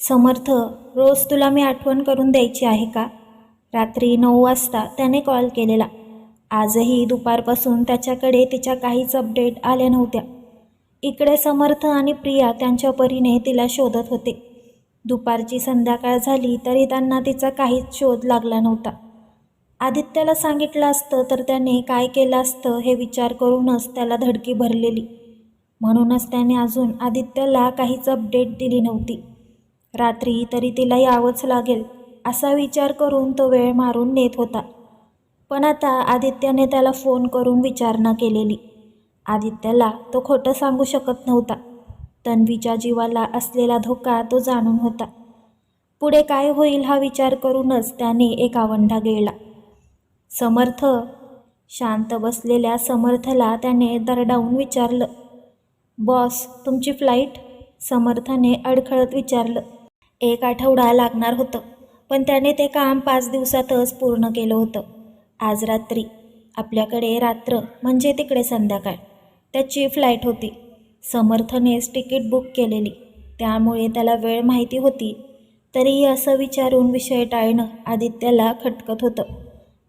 समर्थ, रोज तुला मी आठवण करून द्यायची आहे का? रात्री 9 वाजता त्याने कॉल केलेला. आजही दुपारपासून त्याच्याकडे तिच्या काहीच अपडेट आल्या नव्हत्या. इकडे समर्थ आणि प्रिया त्यांच्या परीने तिला शोधत होते. दुपारची संध्याकाळ झाली तरी त्यांना तिचा काहीच शोध लागला नव्हता. आदित्याला सांगितलं असतं तर त्याने काय केलं असतं हे विचार करूनच त्याला धडकी भरलेली. म्हणूनच त्याने अजून आदित्याला काहीच अपडेट दिली नव्हती. रात्री तरी तिला यावंच लागेल असा विचार करून तो वेळ मारून नेत होता. पण आता आदित्याने त्याला फोन करून विचारणा केलेली. आदित्याला तो खोटं सांगू शकत नव्हता. तन्वीच्या जीवाला असलेला धोका तो जाणून होता. पुढे काय होईल हा विचार करूनच त्याने एक आवंढा गिळला. समर्थ, शांत बसलेल्या समर्थला त्याने दरडावून विचारलं. बॉस, तुमची फ्लाईट? समर्थाने अडखळत विचारलं. 1 आठवडा लागणार होतं, पण त्याने ते काम 5 दिवसातच पूर्ण केलं होतं. आज रात्री, आपल्याकडे रात्र म्हणजे तिकडे संध्याकाळ, त्याची फ्लाईट होती. समर्थनेच तिकीट बुक केलेली, त्यामुळे त्याला वेळ माहिती होती. तरीही असं विचारून विषय टाळणं आदित्याला खटकत होतं.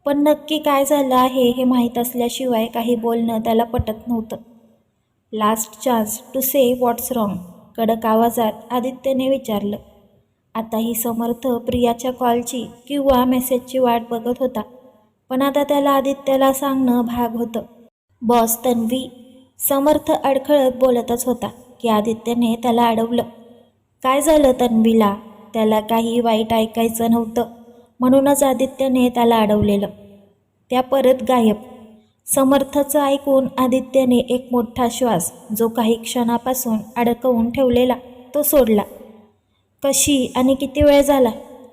पण नक्की काय झालं आहे हे माहीत असल्याशिवाय काही बोलणं त्याला पटत नव्हतं. Last chance to say what's wrong, कडक आवाजात आदित्यने विचारलं. आताही समर्थ प्रियाच्या कॉलची किंवा मेसेजची वाट बघत होता. पण आता त्याला आदित्याला सांगणं भाग होतं. बॉस, तन्वी. समर्थ अडखळत बोलतच होता की आदित्यने त्याला अडवलं. काय झालं तन्वीला? त्याला काही वाईट ऐकायचं नव्हतं, म्हणूनच आदित्यने त्याला अडवलेलं. त्या परत गायब. समर्थचं ऐकून आदित्यने एक मोठा श्वास, जो काही क्षणापासून अडकवून ठेवलेला, तो सोडला. कशी आणि किती वेळ झाला?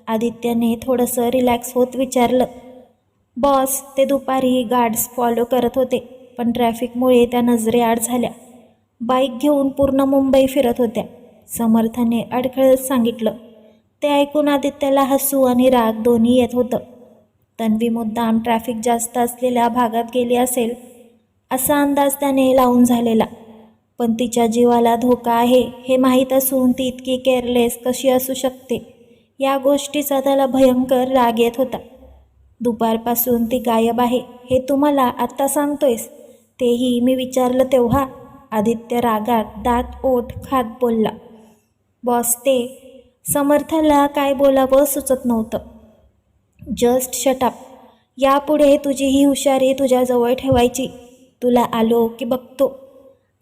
आदित्यने थोडंसं रिलॅक्स होत विचारलं. बॉस, ते दुपारी गार्ड्स फॉलो करत होते, पण ट्रॅफिकमुळे त्या नजरेआड झाल्या. बाईक घेऊन पूर्ण मुंबई फिरत होत्या, समर्थने अडखळत सांगितलं. ते ऐकून आदित्याला हसू आणि राग दोन्ही येत होतं. तन्वी मुद्दाम ट्रॅफिक जास्त असलेल्या भागात गेली असेल असा अंदाज त्याने लावून झालेला. पण तिच्या जीवाला धोका आहे हे माहीत असून ती इतकी केअरलेस कशी असू शकते, या गोष्टीचा त्याला भयंकर राग येत होता. दुपारपासून ती गायब आहे हे तुम्हाला आत्ता सांगतोयस, तेही मी विचारलं तेव्हा? आदित्य रागात दात ओठ खात बोलला. बॉस, ते समर्थाला काय बोलावं सुचत नव्हतं. Just shut up. यापुढे तुझी ही हुशारी तुझ्याजवळ ठेवायची. तुला आलो की बघतो.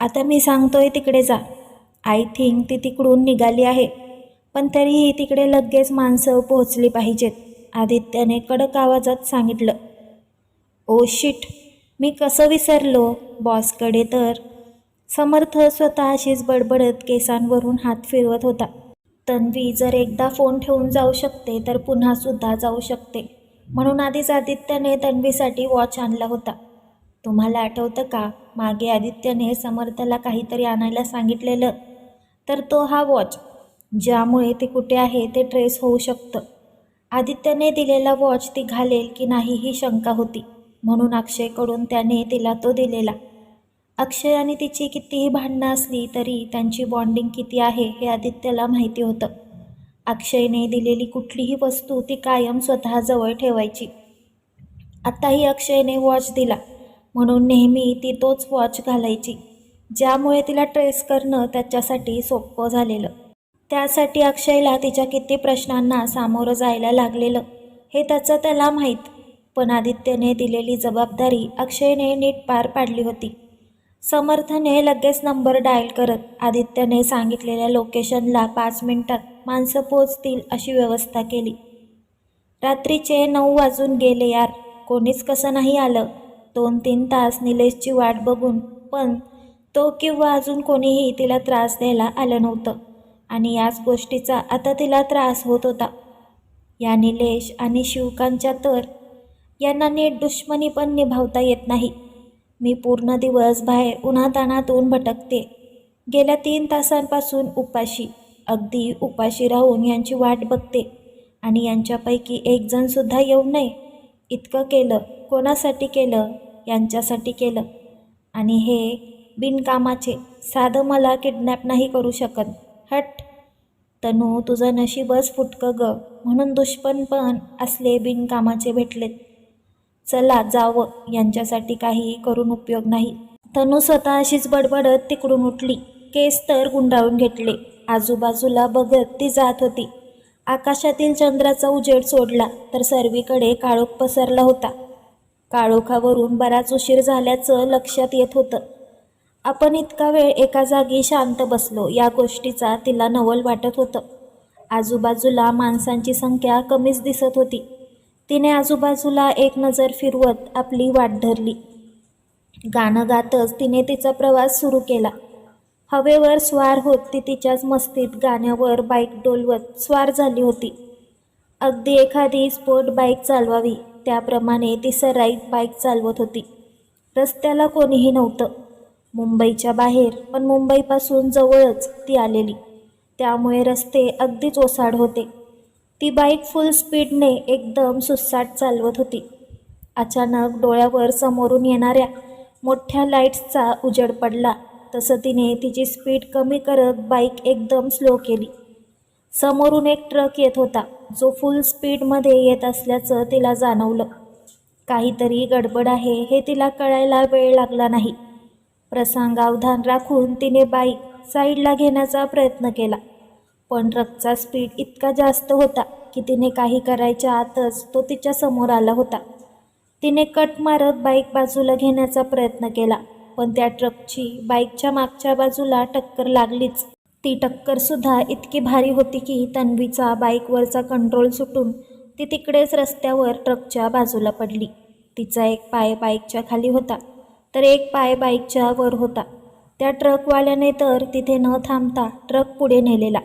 आता मी सांगतोय तिकडे जा. आय थिंक ती तिकडून निघाली आहे, पण तरीही तिकडे लगेच माणसं पोहोचली पाहिजेत, आदित्यने कडक आवाजात सांगितलं. ओ शिट, मी कसं विसरलो बॉसकडे तर. समर्थ स्वतःशीच बडबडत केसांवरून हात फिरवत होता. तन्वी जर एकदा फोन ठेवून जाऊ शकते तर पुन्हा सुद्धा जाऊ शकते, म्हणून आधीच आदित्यने तन्वीसाठी वॉच आणला होता. तुम्हाला आठवतं का, मागे आदित्यने समर्थला काहीतरी आणायला सांगितलेलं? तर तो हा वॉच, ज्यामुळे ते कुठे आहे ते ट्रेस होऊ शकतं. आदित्यने दिलेला वॉच ती घालेल की नाही ही शंका होती, म्हणून अक्षयकडून त्याने तिला तो दिलेला. अक्षय आणि तिची कितीही भांडणं असली तरी त्यांची बॉन्डिंग किती आहे हे आदित्यला माहिती होतं. अक्षयने दिलेली कुठलीही वस्तू ती कायम स्वतःजवळ ठेवायची. आताही अक्षयने वॉच दिला, म्हणून नेहमी ती तोच वॉच घालायची, ज्यामुळे तिला ट्रेस करणं त्याच्यासाठी सोपं झालेलं. त्यासाठी अक्षयला तिच्या किती प्रश्नांना सामोरं जायला लागलेलं हे त्याचं त्याला माहीत. पण आदित्यने दिलेली जबाबदारी अक्षयने नीट पार पाडली होती. समर्थने लगेच नंबर डायल करत आदित्यने सांगितलेल्या लोकेशनला 5 मिनिटात माणसं पोचतील अशी व्यवस्था केली. रात्रीचे 9 वाजून गेले यार, कोणीच कसं नाही आलं. 2-3 तास निलेशची वाट बघून, पण तो किंवा अजून कोणीही तिला त्रास द्यायला आलं नव्हतं, आणि याच गोष्टीचा आता तिला त्रास होत होता. या निलेश आणि शिवकांच्या तर यांना नीट दुश्मनी पण निभावता येत नाही. मी पूर्ण दिवस बाहेर उन्हातान्हातून भटकते, गेल्या 3 तासांपासून उपाशी, अगदी उपाशी राहून यांची वाट बघते, आणि यांच्यापैकी एक जणसुद्धा येऊ नये इतकं केलं. कोणासाठी केलं? यांच्यासाठी केलं. आणि हे बिनकामाचे, साधं मला किडनॅप नाही करू शकत. हट. तनू, तुझं नशीबच फुटकं ग, म्हणून दुश्मन पण असले बिनकामाचे भेटलेत. चला जावं, यांच्यासाठी काही करून उपयोग नाही. तनू स्वतः अशीच बडबडत तिकडून उठली. केस तर गुंडाळून घेतले. आजूबाजूला बघत ती जात होती. आकाशातील चंद्राचा उजेड सोडला तर सर्वीकडे काळोख पसरला होता. काळोखावरून बराच उशीर झाल्याचं लक्षात येत होतं. आपण इतका वेळ एका जागी शांत बसलो या गोष्टीचा तिला नवल वाटत होतं. आजूबाजूला माणसांची संख्या कमीच दिसत होती. तिने आजूबाजूला एक नजर फिरवत आपली वाट धरली. गाणं गातच तिने तिचा प्रवास सुरू केला. हवेवर स्वार होत ती तिच्याच मस्तीत गाण्यावर बाईक डोलवत स्वार झाली होती. अगदी एखादी स्पोर्ट बाईक चालवावी त्याप्रमाणे ती सराईत बाईक चालवत होती. रस्त्याला कोणीही नव्हतं. मुंबईच्या बाहेर, पण मुंबईपासून जवळच ती आलेली, त्यामुळे रस्ते अगदीच ओसाड होते. ती बाईक फुल स्पीडने एकदम सुसाट चालवत होती. अचानक डोळ्यावर समोरून येणाऱ्या मोठ्या लाईट्सचा उजेड पडला. तसं तिने तिची स्पीड कमी करत बाईक एकदम स्लो केली. समोरून एक ट्रक येत होता, जो फुल स्पीडमध्ये येत असल्याचं तिला जाणवलं. काहीतरी गडबड आहे हे तिला कळायला वेळ लागला नाही. प्रसंगावधान राखून तिने बाईक साईडला घेण्याचा प्रयत्न केला, पण ट्रकचा स्पीड इतका जास्त होता की तिने काही करायच्या आतच तो तिच्या समोर आला होता. तिने कट मारत बाईक बाजूला घेण्याचा प्रयत्न केला, पण त्या ट्रकची बाईकच्या मागच्या बाजूला टक्कर लागलीच. ती टक्करसुद्धा इतकी भारी होती की तन्वीचा बाईकवरचा कंट्रोल सुटून ती तिकडेच रस्त्यावर ट्रकच्या बाजूला पडली. तिचा एक पाय बाईकच्या खाली होता तर एक पाय बाईकच्या वर होता. त्या ट्रकवाल्याने तर तिथे न थांबता ट्रक पुढे नेलेला.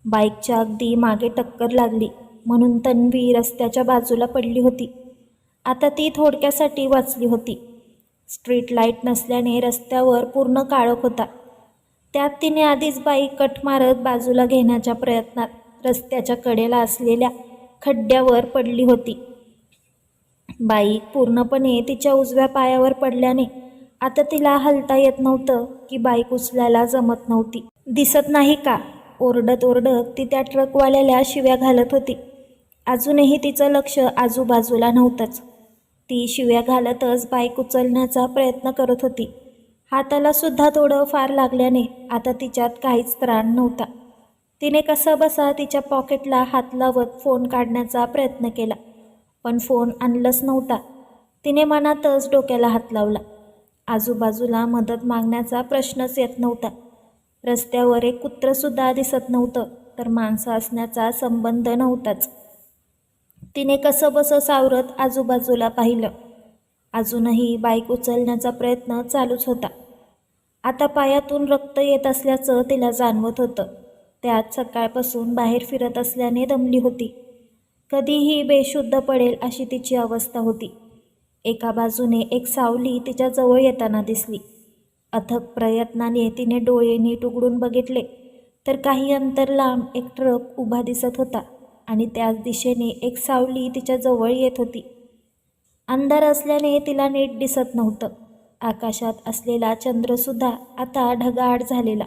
बाईकच्या अगदी मागे टक्कर लागली म्हणून तन्वी रस्त्याच्या बाजूला पडली होती. आता ती थोडक्यासाठी वाचली होती. स्ट्रीट लाईट नसल्याने रस्त्यावर पूर्ण काळोख होता. त्यात तिने आधीच बाईक कट मारत बाजूला घेण्याच्या प्रयत्नात रस्त्याच्या कडेला असलेल्या खड्ड्यावर पडली होती. बाईक पूर्णपणे तिच्या उजव्या पायावर पडल्याने आता तिला हलता येत नव्हतं की बाईक उचलायला जमत नव्हती. दिसत नाही का, ओरडत ओरडत ती त्या ट्रकवाल्याला शिव्या घालत होती. अजूनही तिचं लक्ष आजूबाजूला नव्हतंच. ती शिव्या घालतच बाईक उचलण्याचा प्रयत्न करत होती. हाताला सुद्धा थोडं फार लागल्याने आता तिच्यात काहीच त्राण नव्हता. तिने कसाबसा तिच्या पॉकेटला हात लावत फोन काढण्याचा प्रयत्न केला, पण फोन आणलंच नव्हता. तिने मनातच डोक्याला हात लावला. आजूबाजूला मदत मागण्याचा प्रश्नच येत नव्हता. रस्त्यावर एक कुत्रंसुद्धा दिसत नव्हतं, तर माणसं असण्याचा संबंध नव्हताच. तिने कसंबसं सावरत आजूबाजूला पाहिलं. अजूनही बाईक उचलण्याचा प्रयत्न चालूच होता. आता पायातून रक्त येत असल्याचं तिला जाणवत होतं. त्यात सकाळपासून बाहेर फिरत असल्याने दमली होती. कधीही बेशुद्ध पडेल अशी तिची अवस्था होती. एका बाजूने एक सावली तिच्या जवळ येताना दिसली. अथक प्रयत्नाने तिने डोळे नीट उघडून बघितले तर काही अंतर लांब एक ट्रक उभा दिसत होता आणि त्याच दिशेने एक सावली तिच्या जवळ येत होती. अंधार असल्याने तिला नीट दिसत नव्हतं. आकाशात असलेला चंद्रसुद्धा आता ढगाळ झालेला.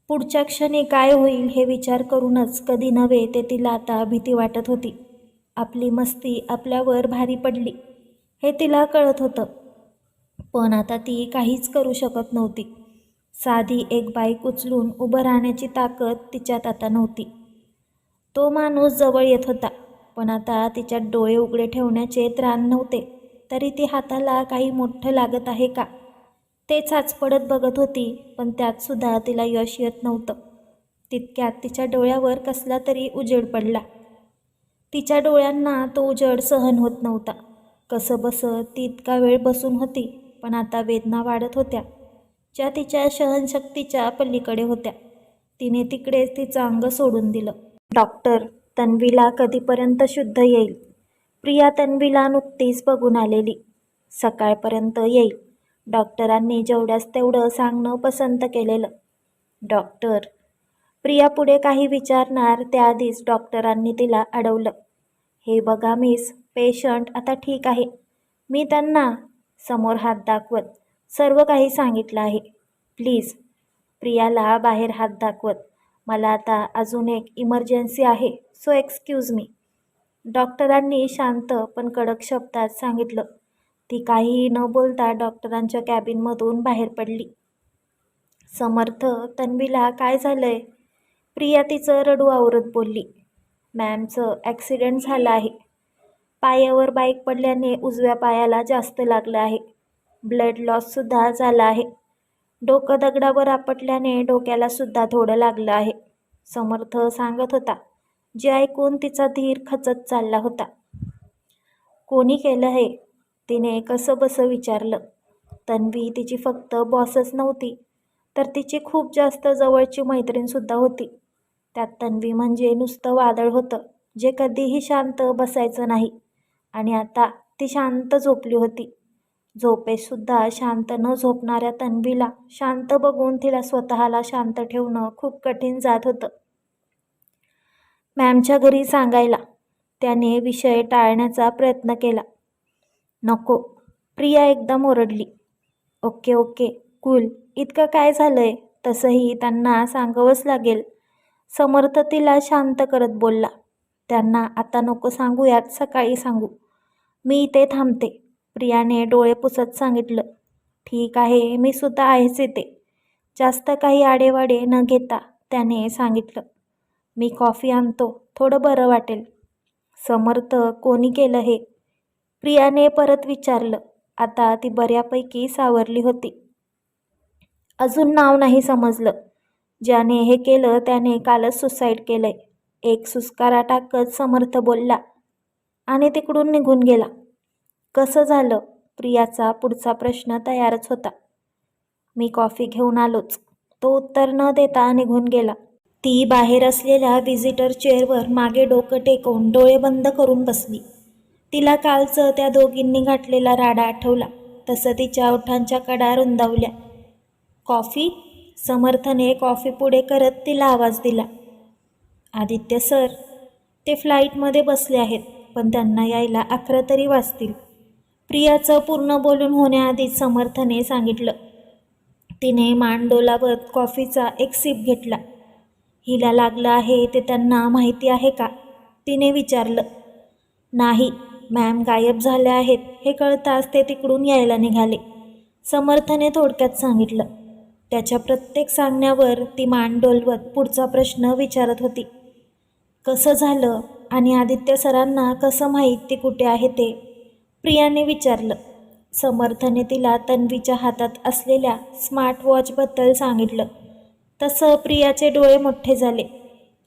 पुढच्या क्षणी काय होईल हे विचार करूनच कधी नव्हे ते तिला आता भीती वाटत होती. आपली मस्ती आपल्यावर भारी पडली हे तिला कळत होतं, पण आता ती काहीच करू शकत नव्हती. साधी एक बाईक उचलून उभं राहण्याची ताकद तिच्यात आता नव्हती. तो माणूस जवळ येत होता, पण आता तिच्यात डोळे उघडे ठेवण्याचे त्राण नव्हते. तरी ती हाताला काही मोठं लागत आहे का ते चाचपडत बघत होती, पण त्यातसुद्धा तिला यश येत नव्हतं. तितक्यात तिच्या डोळ्यावर कसला तरी उजेड पडला. तिच्या डोळ्यांना तो उजेड सहन होत नव्हता. कसंबसं ती इतका वेळ बसून होती, पण आता वेदना वाढत होत्या, ज्या तिच्या सहनशक्तीच्या पलीकडे होत्या. तिने तिकडेच तिचं अंग सोडून दिलं. डॉक्टर, तन्वीला कधीपर्यंत शुद्ध येईल? प्रिया तन्वीला नुकतीच बघून आलेली. सकाळपर्यंत येईल. डॉक्टरांनी जेवढ्याच तेवढं सांगणं पसंत केलेलं. डॉक्टर, प्रिया पुढे काही विचारणार त्याआधीच डॉक्टरांनी तिला अडवलं. हे बघा मिस, पेशंट आता ठीक आहे. मी त्यांना समोर हात दाखवत सर्व काही सांगितलं आहे. प्लीज. प्रियाला बाहेर हात दाखवत मला आता अजून एक इमर्जन्सी आहे, सो एक्सक्यूज मी. डॉक्टरांनी शांत पण कडक शब्दात सांगितलं. ती काहीही न बोलता डॉक्टरांच्या कॅबिनमधून बाहेर पडली. समर्थ, तन्वीला काय झालंय? प्रिया तिचं रडू आवरत बोलली. मॅमचं ॲक्सिडेंट झालं आहे. पायावर बाईक पडल्याने उजव्या पायाला जास्त लागलं आहे. ब्लड लॉससुद्धा झाला आहे. डोकं दगडावर आपटल्याने डोक्याला सुद्धा थोडं लागलं आहे, समर्थ सांगत होता. जे ऐकून तिचा धीर खचत चालला होता. कोणी केलं हे? तिने कसंबसं विचारलं. तन्वी तिची फक्त बॉसच नव्हती, तर तिची खूप जास्त जवळची मैत्रीणसुद्धा होती. त्यात तन्वी म्हणजे नुसतं वादळ होतं, जे कधीही शांत बसायचं नाही. आणि आता ती शांत झोपली होती. झोपेतसुद्धा शांत न झोपणाऱ्या तन्वीला शांत बघून तिला स्वतःला शांत ठेवणं खूप कठीण जात होतं. मॅमच्या घरी सांगायला त्याने विषय टाळण्याचा प्रयत्न केला. नको, प्रिया एकदम ओरडली. ओके ओके कूल, इतकं काय झालंय? तसंही त्यांना सांगावंच लागेल, समर्थ तिला शांत करत बोलला. त्यांना आता नको सांगूयात, सकाळी सांगू. मी इथे थांबते, प्रियाने डोळे पुसत सांगितलं. ठीक आहे, मी सुद्धा आहेच इथे, जास्त काही आडेवाडे न घेता त्याने सांगितलं. मी कॉफी आणतो, थोडं बरं वाटेल. समर्थ, कोणी केलं हे? प्रियाने परत विचारलं. आता ती बऱ्यापैकी सावरली होती. अजून नाव नाही समजलं. ज्याने हे केलं त्याने कालच सुसाईड केलंय, एक सुस्कारा टाकत समर्थ बोलला आणि तिकडून निघून गेला. कसं झालं? प्रियाचा पुढचा प्रश्न तयारच होता. मी कॉफी घेऊन आलोच, तो उत्तर न देता निघून गेला. ती बाहेर असलेल्या व्हिजिटर चेअरवर मागे डोकं टेकवून डोळे बंद करून बसली. तिला कालचं त्या दोघींनी घातलेला राडा आठवला. तसं तिच्या ओठांच्या कडा रुंदावल्या. कॉफी? समर्थने कॉफी पुढे करत तिला आवाज दिला. आदित्य सर, ते फ्लाईटमध्ये बसले आहेत, पण त्यांना यायला 11 तरी वाजतील, प्रियाचं पूर्ण बोलून होण्याआधीच समर्थने सांगितलं. तिने मान डोलावत कॉफीचा एक सिप घेतला. हिला लागलं आहे ते त्यांना माहिती आहे का? तिने विचारलं. नाही, मॅम गायब झाल्या आहेत हे कळताच ते तिकडून यायला निघाले, समर्थने थोडक्यात सांगितलं. त्याच्या प्रत्येक सांगण्यावर ती मान डोलवत पुढचा प्रश्न विचारत होती. कसं झालं आणि आदित्य सरांना कसं माहीत ती कुठे आहे ते? प्रियाने विचारलं. समर्थने तिला तन्वीच्या हातात असलेल्या स्मार्ट वॉचबद्दल सांगितलं. तसं प्रियाचे डोळे मोठे झाले.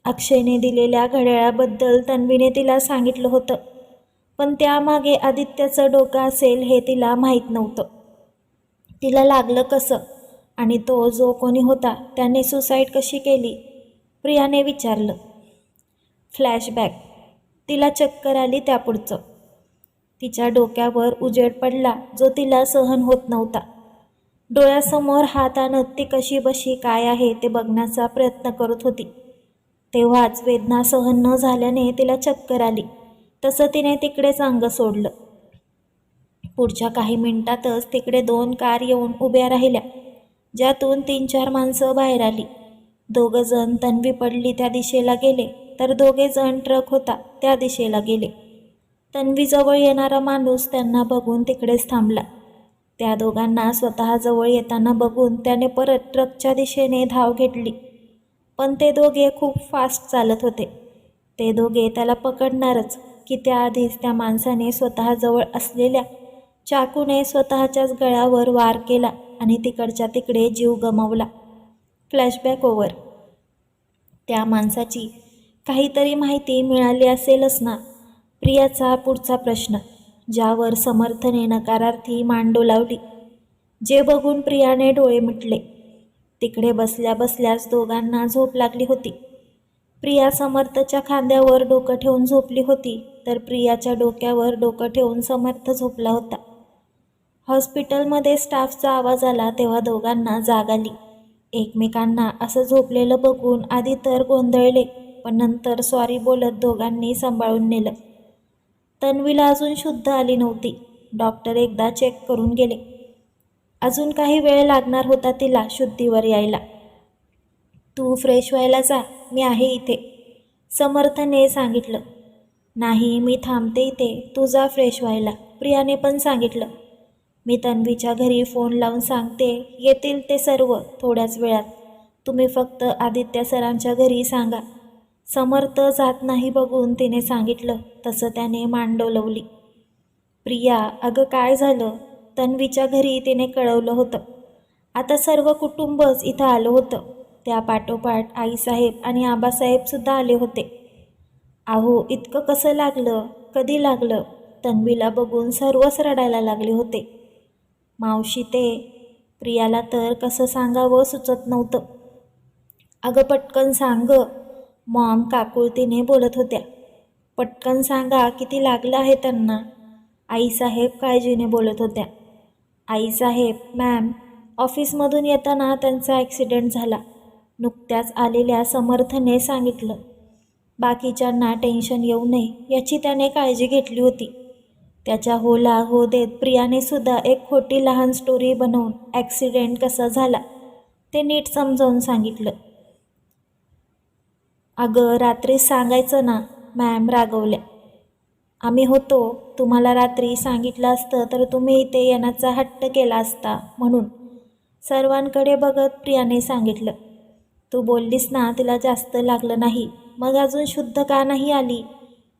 अक्षयने दिलेल्या घड्याळाबद्दल तन्वीने तिला सांगितलं होतं, पण त्यामागे आदित्यचं डोकं असेल हे तिला माहीत नव्हतं. तिला लागलं कसं आणि तो जो कोणी होता त्याने सुसाईड कशी केली? प्रियाने विचारलं. फ्लॅशबॅक. तिला चक्कर आली त्यापुढचं. तिच्या डोक्यावर उजेड पडला जो तिला सहन होत नव्हता. डोळ्यासमोर हात आणत ती कशी बशी काय आहे ते बघण्याचा प्रयत्न करत होती. तेव्हाच वेदना सहन न झाल्याने तिला चक्कर आली. तसं तिने तिकडेच अंग सोडलं. पुढच्या काही मिनिटातच तिकडे 2 कार येऊन उभ्या राहिल्या, ज्यातून 3-4 माणसं बाहेर आली. 2 जण तन्वी पडली त्या दिशेला गेले, तर 2 जण ट्रक होता त्या दिशेला गेले. तन्वीजवळ येणारा माणूस त्यांना बघून तिकडेच थांबला. त्या दोघांना स्वतःजवळ येताना बघून त्याने परत ट्रकच्या दिशेने धाव घेतली. पण ते दोघे खूप फास्ट चालत होते. ते दोघे त्याला पकडणारच की त्याआधीच त्या माणसाने स्वतःजवळ असलेल्या चाकूने स्वतःच्याच गळ्यावर वार केला आणि तिकडच्या तिकडे जीव गमावला. Flashback over. त्या माणसाची काहीतरी माहिती मिळाली असेलच ना? प्रियाचा पुढचा प्रश्न, ज्यावर समर्थने नकारार्थी मान डोलावली. जे बघून प्रियाने डोळे मिटले. तिकडे बसल्या बसल्याच दोघांना झोप लागली होती. प्रिया समर्थच्या खांद्यावर डोकं ठेवून झोपली होती, तर प्रियाच्या डोक्यावर डोकं ठेवून समर्थ झोपला होता. हॉस्पिटलमध्ये स्टाफचा आवाज आला तेव्हा दोघांना जाग आली. एकमेकांना असं झोपलेलं बघून आधी तर गोंधळले, पण नंतर सॉरी बोलत दोघांनी सांभाळून नेलं. तन्वीला अजून शुद्ध आली नव्हती. डॉक्टर एकदा चेक करून गेले. अजून काही वेळ लागणार होता तिला शुद्धीवर यायला. तू फ्रेश व्हायला जा, मी आहे इथे, समर्थने सांगितलं. नाही, मी थांबते इथे, तू जा फ्रेश व्हायला, प्रियाने पण सांगितलं. मी तन्वीच्या घरी फोन लावून सांगते, येतील ते सर्व थोड्याच वेळात. तुम्ही फक्त आदित्य सरांच्या घरी सांगा. समर्थ जात नाही बघून तिने सांगितलं. तसं त्याने मान डोलवली. प्रिया, अगं काय झालं? तन्वीच्या घरी तिने कळवलं होतं. आता सर्व कुटुंबच इथं आलं होतं. त्या पाठोपाठ आईसाहेब आणि आबासाहेबसुद्धा आले होते. अहो, इतकं कसं लागलं? कधी लागलं? तन्वीला बघून सर्वच रडायला लागले होते. मावशी ते, प्रियाला तर कसं सांगावं सुचत नव्हतं. अगं पटकन सांग, मॉम काकुळतीने बोलत होत्या. पटकन सांगा, किती लागलं आहे त्यांना? आईसाहेब काळजीने बोलत होत्या. आईसाहेब, मॅम, ऑफिसमधून येताना त्यांचा ॲक्सिडेंट झाला, नुकत्याच आलेल्या समर्थने सांगितलं. बाकीच्यांना टेन्शन येऊ नये याची त्याने काळजी घेतली होती. त्याच्या होला हो देत प्रियाने सुद्धा एक खोटी लहान स्टोरी बनवून ॲक्सिडेंट कसा झाला ते नीट समजावून सांगितलं. अगं रात्री सांगायचं ना, मॅम रागवल्या. आम्ही होतो, तुम्हाला रात्री सांगितलं असतं तर तुम्ही इथे येण्याचा हट्ट केला असता म्हणून, सर्वांकडे बघत प्रियाने सांगितलं. तू बोललीस ना तिला जास्त लागलं नाही, मग अजून शुद्ध का नाही आली?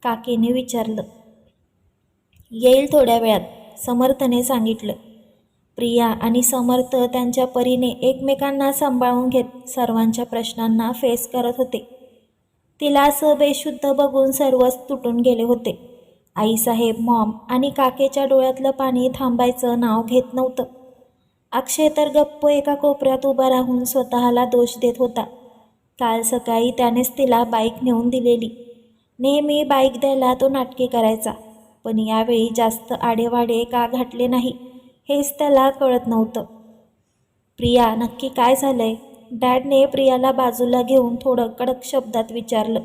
काकीने विचारलं. येईल थोड्या वेळात, समर्थने सांगितलं. प्रिया आणि समर्थ त्यांच्या परीने एकमेकांना सांभाळून घेत सर्वांच्या प्रश्नांना फेस करत होते. तिला असं बेशुद्ध बघून सर्वच तुटून गेले होते. आईसाहेब, मॉम आणि काकेच्या डोळ्यातलं पाणी थांबायचं नाव घेत नव्हतं. अक्षय तर गप्प एका कोपऱ्यात उभा राहून स्वतःला दोष देत होता. काल सकाळी त्यानेच तिला बाईक नेऊन दिलेली. नेहमी बाईक द्यायला तो नाटके करायचा, पण यावेळी जास्त आडेवाडे का घातले नाही हेच त्याला कळत नव्हतं. प्रिया, नक्की काय झालंय? डॅडने प्रियाला बाजूला घेऊन थोडं कडक शब्दात विचारलं.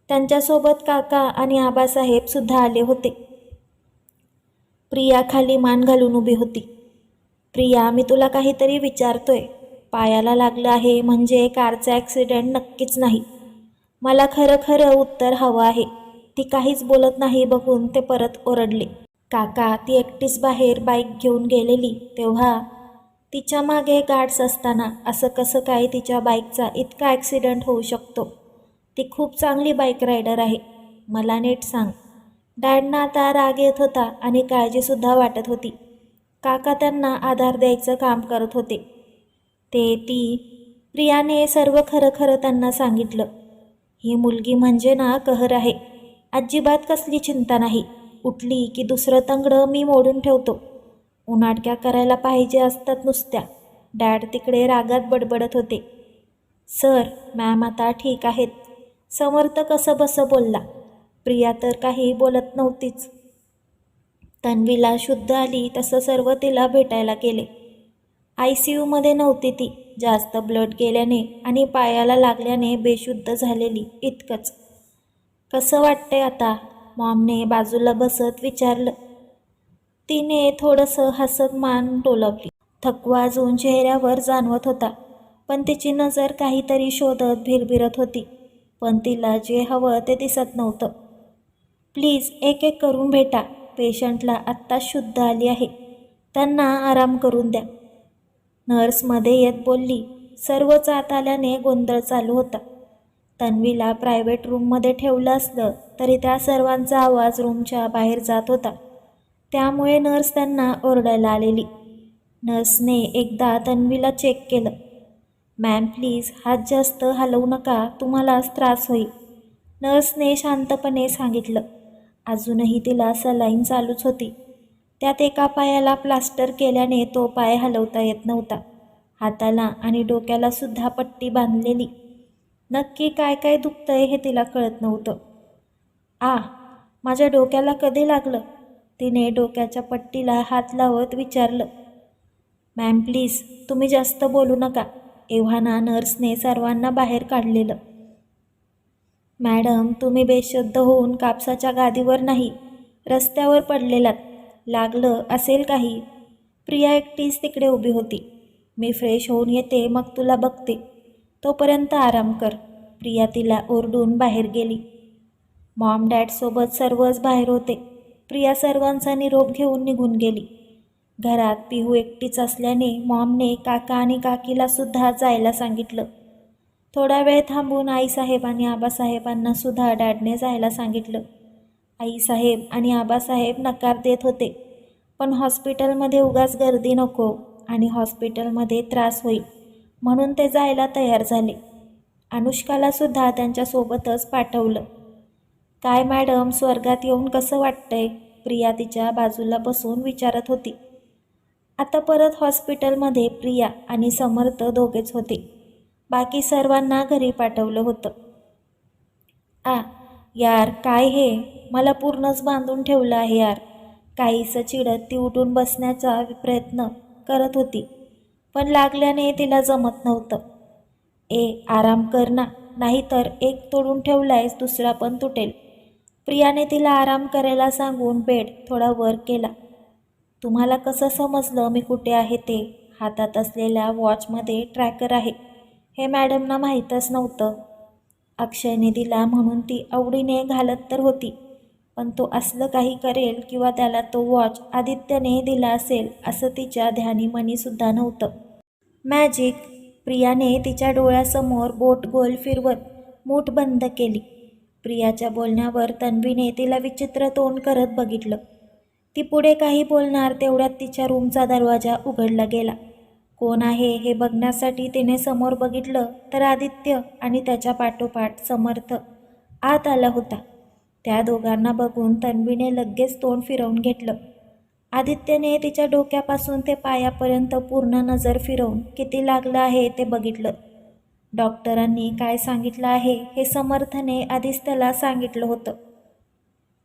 त्यांच्यासोबत काका आणि आबासाहेब सुद्धा आले होते. प्रिया खाली मान घालून उभी होती. प्रिया, मी तुला काहीतरी विचारतोय. पायाला लागलं आहे म्हणजे कारचा ॲक्सिडेंट नक्कीच नाही. मला खरं खरं उत्तर हवं आहे. ती काहीच बोलत नाही बघून ते परत ओरडले. काका, ती एकटीच बाहेर बाईक घेऊन गेलेली तेव्हा तिच्या मागे गार्ड्स असताना असं कसं काय तिच्या बाईकचा इतका ॲक्सिडेंट होऊ शकतो? ती खूप चांगली बाईक रायडर आहे. मला नीट सांग. डॅडना आता राग येत होता आणि काळजीसुद्धा वाटत होती. काका त्यांना आधार द्यायचं काम करत होते. प्रियाने सर्व खरं खरं त्यांना सांगितलं. ही मुलगी म्हणजे ना कहर आहे. अजिबात कसली चिंता नाही. उठली की दुसरं तंगडं मी मोडून ठेवतो. उनाडक्या करायला पाहिजे असतात नुसत्या. डॅड तिकडे रागात बडबडत होते. सर, मॅम आता ठीक आहेत. समर्थ कसं बसं बोलला. प्रिया तर काही बोलत नव्हतीच. तन्वीला शुद्ध आली तसं सर्व तिला भेटायला गेले. ICUमध्ये नव्हती ती, जास्त ब्लड गेल्याने आणि पायाला लागल्याने बेशुद्ध झालेली, इतकंच. कसं वाटतंय आता? मॉमने बाजूला बसत विचारलं. तिने थोडंसं हसत मान डोलावली. थकवा अजून चेहऱ्यावर जाणवत होता, पण तिची नजर काहीतरी शोधत भिरभिरत होती, पण तिला जे हवं ते दिसत नव्हतं. प्लीज एक एक करून भेटा. पेशंटला आत्ता शुद्ध आली आहे, त्यांना आराम करून द्या. नर्स मध्ये येत बोलली. सर्वच आत आल्याने गोंधळ चालू होता. तन्वीला प्रायव्हेट रूममध्ये ठेवलं असलं तरी त्या सर्वांचा आवाज रूमच्या बाहेर जात होता. त्यामुळे नर्स त्यांना ओरडायला आलेली. नर्सने एकदा तन्वीला चेक केलं. मॅम प्लीज हात जास्त हलवू नका, तुम्हालाच त्रास होईल, नर्सने शांतपणे सांगितलं. अजूनही तिला सलाईन चालूच होती. त्यात एका पायाला प्लास्टर केल्याने तो पाय हलवता येत नव्हता. हाताला आणि डोक्याला सुद्धा पट्टी बांधलेली. नक्की काय काय दुखतंय हे तिला कळत नव्हतं. माझ्या डोक्याला कधी लागलं? तिने डोक्याच्या पट्टीला हात लावत विचारलं. मॅम प्लीज तुम्ही जास्त बोलू नका, एव्हाना नर्सने सर्वांना बाहेर काढलेलं. मॅडम, तुम्ही बेशुद्ध होऊन कापसाच्या गादीवर नाही, रस्त्यावर पडलेलात. लागलं असेल काही. प्रिया एकटीच तिकडे उभी होती. मी फ्रेश होऊन येते, मग तुला बघते. तोपर्यंत आराम कर, प्रिया तिला ओरडून बाहेर गेली. मॉम डॅडसोबत सर्वच बाहेर होते. प्रिया सर्वांचा निरोप घेऊन निघून गेली. घरात पिहू एकटीच असल्याने मॉमने काका आणि काकीला सुद्धा जायला सांगितलं. थोडा वेळ थांबून आईसाहेब आणि आबासाहेबांना सुद्धा डॅडने जायला सांगितलं. आईसाहेब आणि आबासाहेब नकार देत होते, पण हॉस्पिटलमध्ये उगाच गर्दी नको आणि हॉस्पिटलमध्ये त्रास होईल म्हणून ते जायला तयार झाले. अनुष्काला सुद्धा त्यांच्यासोबतच पाठवलं. काय मॅडम, स्वर्गात येऊन कसं वाटतंय, प्रिया तिच्या बाजूला बसून विचारत होती. आता परत हॉस्पिटलमध्ये प्रिया आणि समर्थ दोघेच होते. बाकी सर्वांना घरी पाठवलं होतं. यार काय हे, मला पूर्णच बांधून ठेवलं आहे यार. काहीसं चिडत ती उठून बसण्याचा प्रयत्न करत होती, पण लागल्याने तिला जमत नव्हतं. आराम कर ना, नाहीतर एक तोडून ठेवलायस दुसरा पण तुटेल. प्रियाने तिला आराम करायला सांगून बेड थोडा वर केला. तुम्हाला कसं समजलं मी कुठे आहे ते? हातात असलेल्या वॉचमध्ये ट्रॅकर आहे, हे मॅडमना माहीतच नव्हतं. अक्षयने दिला म्हणून ती आवडीने घालत तर होती, पण तो असलं काही करेल किंवा त्याला तो वॉच आदित्यने दिला असेल असं तिच्या ध्यानीमनीसुद्धा नव्हतं. मॅजिक, प्रियाने तिच्या डोळ्यासमोर बोट गोल फिरवत मूठ बंद केली. प्रियाच्या बोलण्यावर तन्वीने तिला विचित्र तोंड करत बघितलं. ती पुढे काही बोलणार तेवढ्यात तिच्या रूमचा दरवाजा उघडला गेला. कोण आहे हे बघण्यासाठी तिने समोर बघितलं तर आदित्य आणि त्याच्या पाठोपाठ समर्थ आत आला होता. त्या दोघांना बघून तन्वीने लगेच तोंड फिरवून घेतलं. आदित्यने तिच्या डोक्यापासून ते पायापर्यंत पूर्ण नजर फिरवून किती लागलं आहे ते बघितलं. डॉक्टरांनी काय सांगितलं आहे हे समर्थने आधीच त्याला सांगितलं होतं.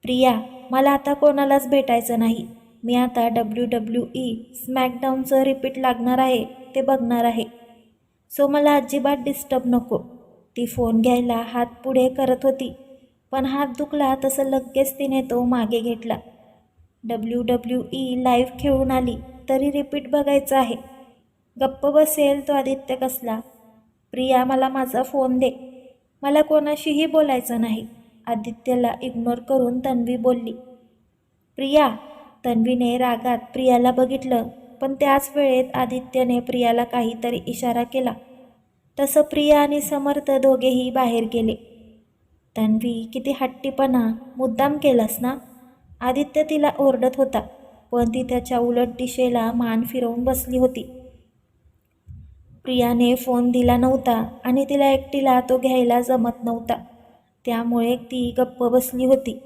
प्रिया, मला आता कोणालाच भेटायचं नाही. मी आता WWE स्मॅकडाऊनचं रिपीट लागणार आहे ते बघणार आहे. सो मला अजिबात डिस्टर्ब नको. ती फोन घ्यायला हात पुढे करत होती, पण हात दुखला तसं लगेच तिने तो मागे घेतला. WWE लाईव्ह खेळून आली तरी रिपीट बघायचं आहे. गप्प बसेल तो आदित्य कसला. प्रिया, मला माझा फोन दे. मला कोणाशीही बोलायचं नाही. आदित्यला इग्नोर करून तन्वी बोलली. प्रिया, तन्वीने रागात प्रियाला बघितलं, पण त्याच वेळेत आदित्यने प्रियाला काहीतरी इशारा केला. तसं प्रिया आणि समर्थ दोघेही बाहेर गेले. तन्वी, किती हट्टीपणा, मुद्दाम केलास ना? आदित्य तिला ओरडत होता, पण ती त्याच्या उलट दिशेला मान फिरवून बसली होती. प्रियाने फोन दिला नव्हता आणि तिला एकटीला तो घ्यायला जमत नव्हता, त्यामुळे ती गप्प बसली होती.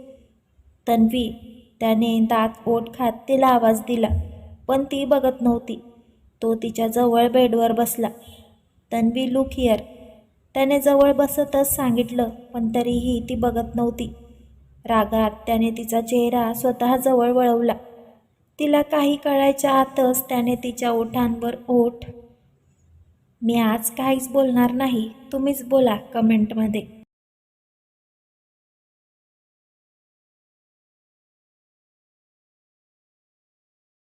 तन्वी, त्याने दात ओठ खात तिला आवाज दिला, पण ती बघत नव्हती. तो तिच्या जवळ बेडवर बसला. तन्वी, लुक हिअर, त्याने जवळ बसतच सांगितलं, पण तरीही ती बघत नव्हती. रागात त्याने तिचा चेहरा स्वतःजवळ वळवला. तिला काही कळायच्या आतच त्याने तिच्या ओठांवर ओठ. मी आज काहीच बोलणार नाही, तुम्हीच बोला कमेंटमध्ये.